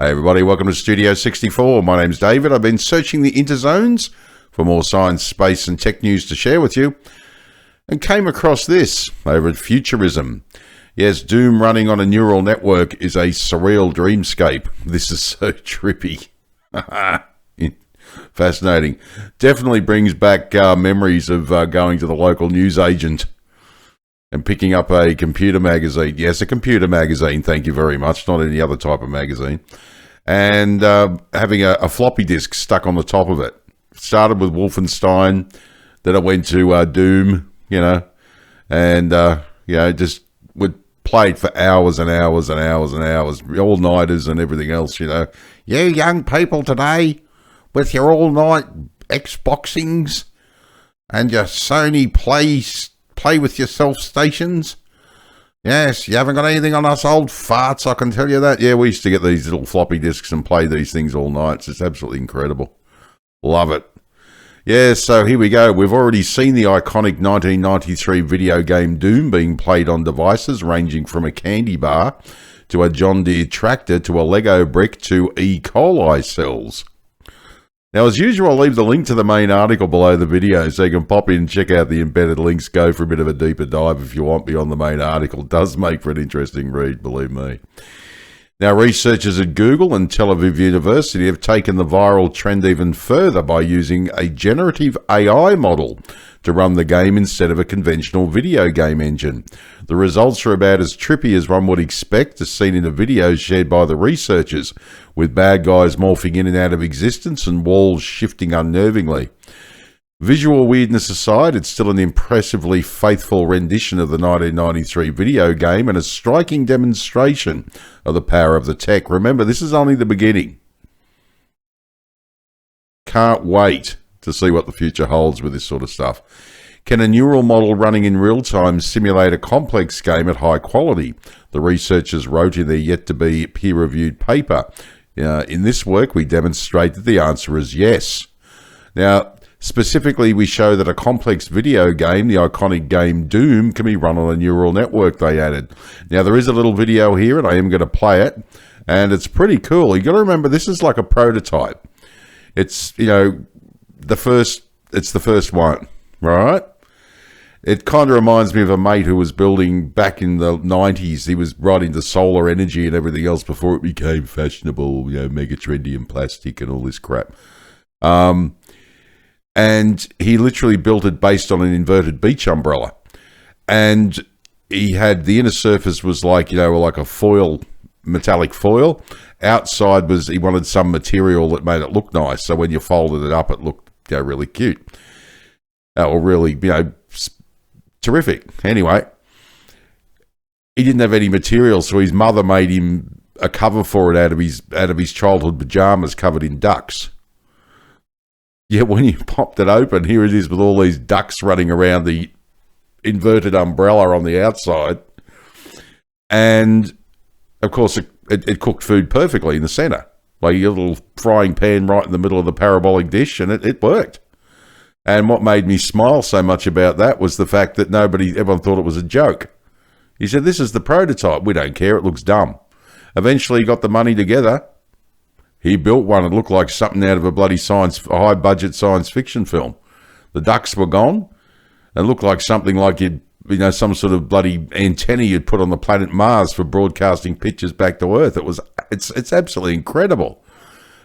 Hey everybody, welcome to Studio 64. My name's David. I've been searching the interzones for more science, space and tech news to share with you and came across this over at Futurism. Yes, Doom running on a neural network is a surreal dreamscape. This is so trippy. Fascinating. Definitely brings back memories of going to the local newsagent and picking up a computer magazine. Yes, a computer magazine, thank you very much, not any other type of magazine. And having a floppy disk stuck on the top of it. Started with Wolfenstein, then I went to Doom, and, just would play it for hours and hours and hours and hours, all-nighters and everything else, You young people today, with your all-night Xboxings and your Sony play with yourself stations. Yes, you haven't got anything on us old farts, I can tell you that. Yeah, we used to get these little floppy disks and play these things all night. It's absolutely incredible. Love it. Yeah, so here we go. We've already seen the iconic 1993 video game Doom being played on devices ranging from a candy bar to a John Deere tractor to a Lego brick to E. coli cells. Now, as usual, I'll leave the link to the main article below the video so you can pop in and check out the embedded links, go for a bit of a deeper dive if you want beyond the main article. It does make for an interesting read, believe me. Now, researchers at Google and Tel Aviv University have taken the viral trend even further by using a generative AI model to run the game instead of a conventional video game engine. The results are about as trippy as one would expect, as seen in a video shared by the researchers, with bad guys morphing in and out of existence and walls shifting unnervingly. Visual weirdness aside, it's still an impressively faithful rendition of the 1993 video game and a striking demonstration of the power of the tech. Remember, this is only the beginning. Can't wait to see what the future holds with this sort of stuff. Can a neural model running in real time simulate a complex game at high quality? The researchers wrote in their yet-to-be peer-reviewed paper. In this work, we demonstrate that the answer is yes. Now, specifically, we show that a complex video game, the iconic game Doom, can be run on a neural network, they added. Now, there is a little video here, and I am going to play it, and it's pretty cool. You got to remember, this is like a prototype. It's, the first one, right? It kind of reminds me of a mate who was building back in the 90s. He was right into solar energy and everything else before it became fashionable, mega trendy and plastic and all this crap. And he literally built it based on an inverted beach umbrella. And he had, the inner surface was like, like a foil, metallic foil. Outside was, he wanted some material that made it look nice. So when you folded it up, it looked really cute. Or really, terrific. Anyway, he didn't have any material, so his mother made him a cover for it out of his childhood pajamas covered in ducks. Yeah, when you popped it open, here it is with all these ducks running around the inverted umbrella on the outside. And, of course, it cooked food perfectly in the center. Like a little frying pan right in the middle of the parabolic dish, and it worked. And what made me smile so much about that was the fact that everyone thought it was a joke. He said, this is the prototype. We don't care. It looks dumb. Eventually, he got the money together. He built one. It looked like something out of a bloody high-budget science fiction film. The ducks were gone. It looked like something like some sort of bloody antenna you'd put on the planet Mars for broadcasting pictures back to Earth. It's absolutely incredible.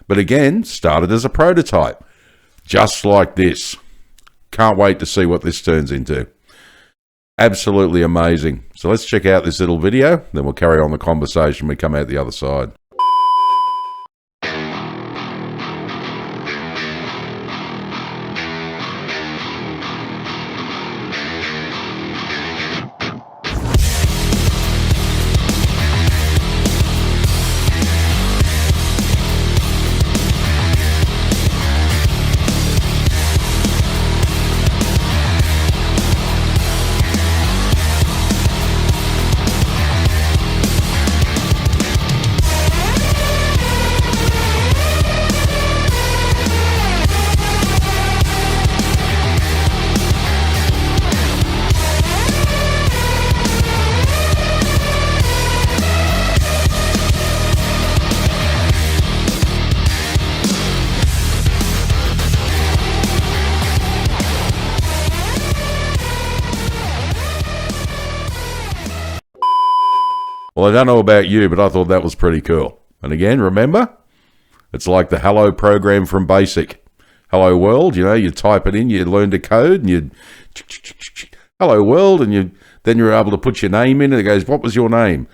But again, started as a prototype. Just like this. Can't wait to see what this turns into. Absolutely amazing. So let's check out this little video, then we'll carry on the conversation when we come out the other side. Well, I don't know about you, but I thought that was pretty cool. And again, remember, it's like the hello program from BASIC. Hello world, you type it in, you learn to code, and you hello world, and then you're able to put your name in, and it goes, what was your name?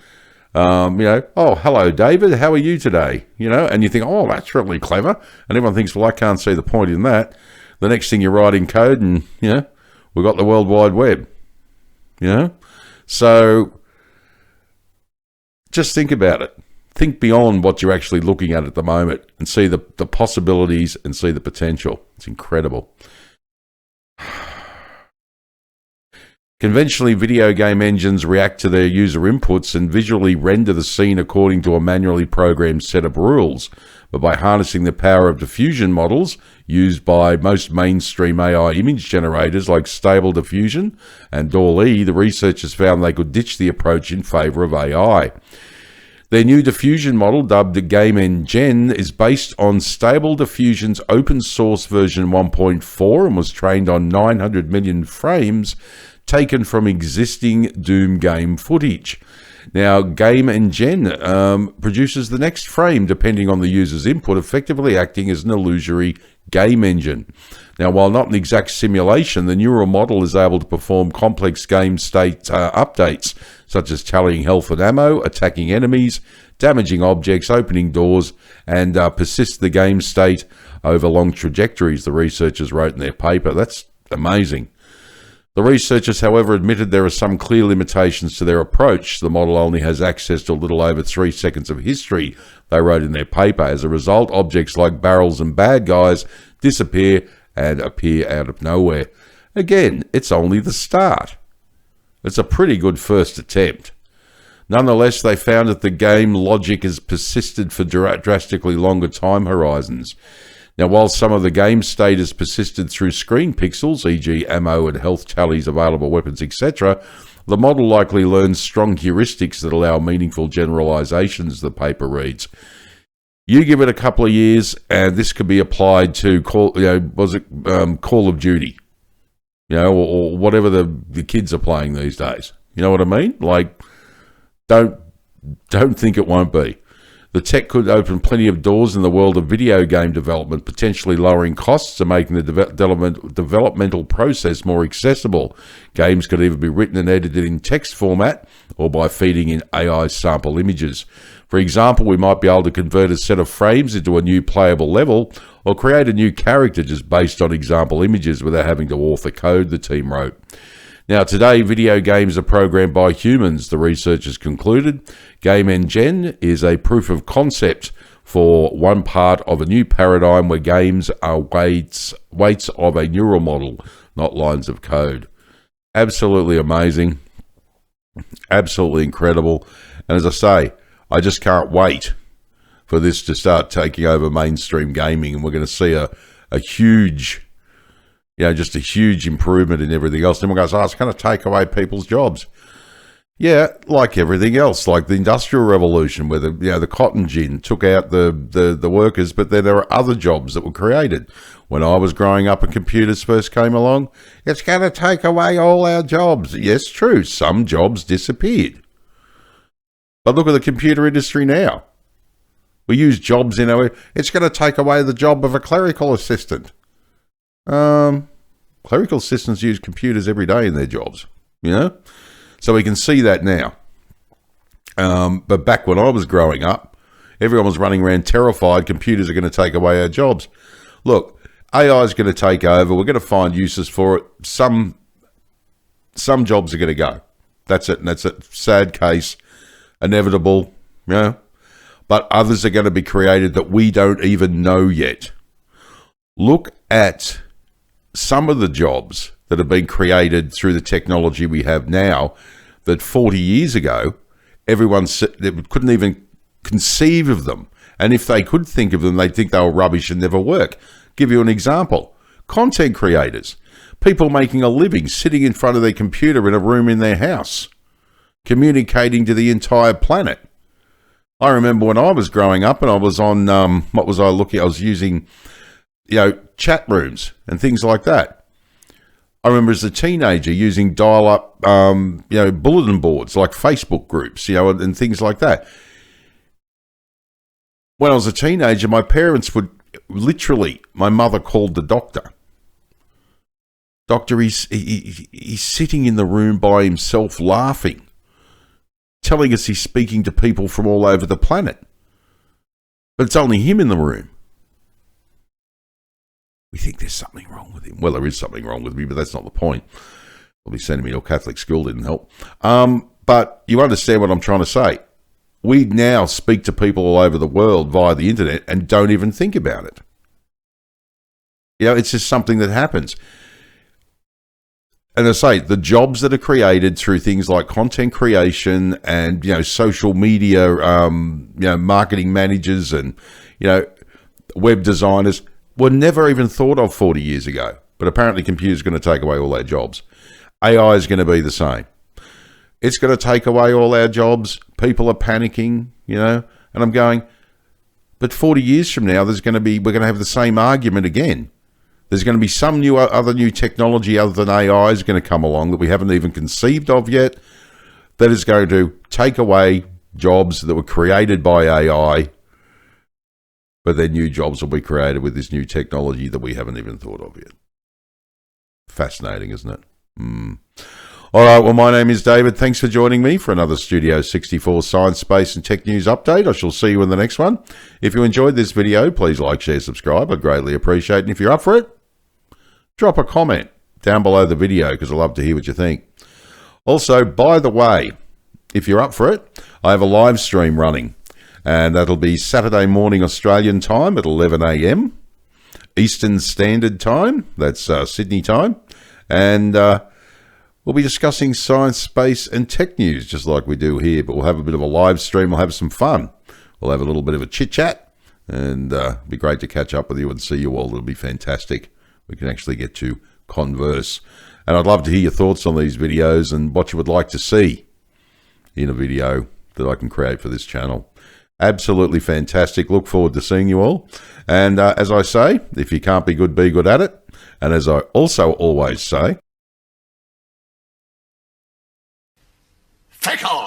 Oh, hello, David, how are you today? And you think, oh, that's really clever. And everyone thinks, well, I can't see the point in that. The next thing you write in code, and, we've got the World Wide Web. So just think about it. Think beyond what you're actually looking at the moment and see the possibilities and see the potential. It's incredible. Conventionally, video game engines react to their user inputs and visually render the scene according to a manually programmed set of rules. But by harnessing the power of diffusion models used by most mainstream AI image generators like Stable Diffusion and DALL-E, the researchers found they could ditch the approach in favor of AI. Their new diffusion model, dubbed reimagined, is based on Stable Diffusion's open source version 1.4 and was trained on 900 million frames taken from existing Doom game footage. Now, reimagined produces the next frame depending on the user's input, effectively acting as an illusory game engine. Now, while not an exact simulation, the neural model is able to perform complex game state updates, such as tallying health and ammo, attacking enemies, damaging objects, opening doors, and persist the game state over long trajectories, the researchers wrote in their paper. That's amazing. The researchers, however, admitted there are some clear limitations to their approach. The model only has access to a little over 3 seconds of history, they wrote in their paper. As a result, objects like barrels and bad guys disappear and appear out of nowhere. Again, it's only the start. It's a pretty good first attempt. Nonetheless, they found that the game logic has persisted for drastically longer time horizons. Now, while some of the game state has persisted through screen pixels, e.g. ammo and health tallies, available weapons, etc., the model likely learns strong heuristics that allow meaningful generalizations, the paper reads. You give it a couple of years, and this could be applied to Call of Duty, or whatever the kids are playing these days. You know what I mean? Like, don't think it won't be. The tech could open plenty of doors in the world of video game development, potentially lowering costs and making the developmental process more accessible. Games could either be written and edited in text format or by feeding in AI sample images. For example, we might be able to convert a set of frames into a new playable level or create a new character just based on example images without having to author code, the team wrote. Now, today, video games are programmed by humans, the researchers concluded. reimagined is a proof of concept for one part of a new paradigm where games are weights of a neural model, not lines of code. Absolutely amazing. Absolutely incredible. And as I say, I just can't wait for this to start taking over mainstream gaming, and we're going to see a huge... just a huge improvement in everything else. Then one goes, it's going to take away people's jobs. Yeah, like everything else, like the Industrial Revolution, where the cotton gin took out the workers, but then there are other jobs that were created. When I was growing up and computers first came along, it's going to take away all our jobs. Yes, true, some jobs disappeared. But look at the computer industry now. We use jobs it's going to take away the job of a clerical assistant. Clerical assistants use computers every day in their jobs, so we can see that now. But back when I was growing up, everyone was running around terrified computers are going to take away our jobs. Look, AI is going to take over. We're going to find uses for it. Some jobs are going to go. That's it. And that's a sad case, inevitable, but others are going to be created that we don't even know yet. Look at some of the jobs that have been created through the technology we have now that 40 years ago, everyone couldn't even conceive of them. And if they could think of them, they'd think they were rubbish and never work. Give you an example. Content creators. People making a living, sitting in front of their computer in a room in their house, communicating to the entire planet. I remember when I was growing up and I was on, I was using chat rooms and things like that. I remember as a teenager using dial-up, bulletin boards like Facebook groups, and things like that. When I was a teenager, my parents would literally, my mother called the doctor. Doctor, he's sitting in the room by himself laughing, telling us he's speaking to people from all over the planet. But it's only him in the room. We think there's something wrong with him. Well, there is something wrong with me, but that's not the point. Probably sending me to a Catholic school didn't help. But you understand what I'm trying to say. We now speak to people all over the world via the internet and don't even think about it. It's just something that happens. And I say, the jobs that are created through things like content creation and, social media, marketing managers and, web designers were never even thought of 40 years ago. But apparently computers are going to take away all our jobs. AI is going to be the same. It's going to take away all our jobs. People are panicking, and I'm going, but 40 years from now, we're going to have the same argument again. There's going to be some other new technology other than AI is going to come along that we haven't even conceived of yet, that is going to take away jobs that were created by AI, but then new jobs will be created with this new technology that we haven't even thought of yet. Fascinating, isn't it? All right, well, my name is David. Thanks for joining me for another Studio 64 Science, Space and Tech News update. I shall see you in the next one. If you enjoyed this video, please like, share, subscribe. I'd greatly appreciate it. And if you're up for it, drop a comment down below the video because I'd love to hear what you think. Also, by the way, if you're up for it, I have a live stream running. And that'll be Saturday morning Australian time at 11 a.m. Eastern Standard Time. That's Sydney time. And we'll be discussing science, space, and tech news, just like we do here. But we'll have a bit of a live stream. We'll have some fun. We'll have a little bit of a chit-chat. And it'll be great to catch up with you and see you all. It'll be fantastic. We can actually get to converse. And I'd love to hear your thoughts on these videos and what you would like to see in a video that I can create for this channel. Absolutely fantastic. Look forward to seeing you all. And as I say, if you can't be good at it. And as I also always say, Take off!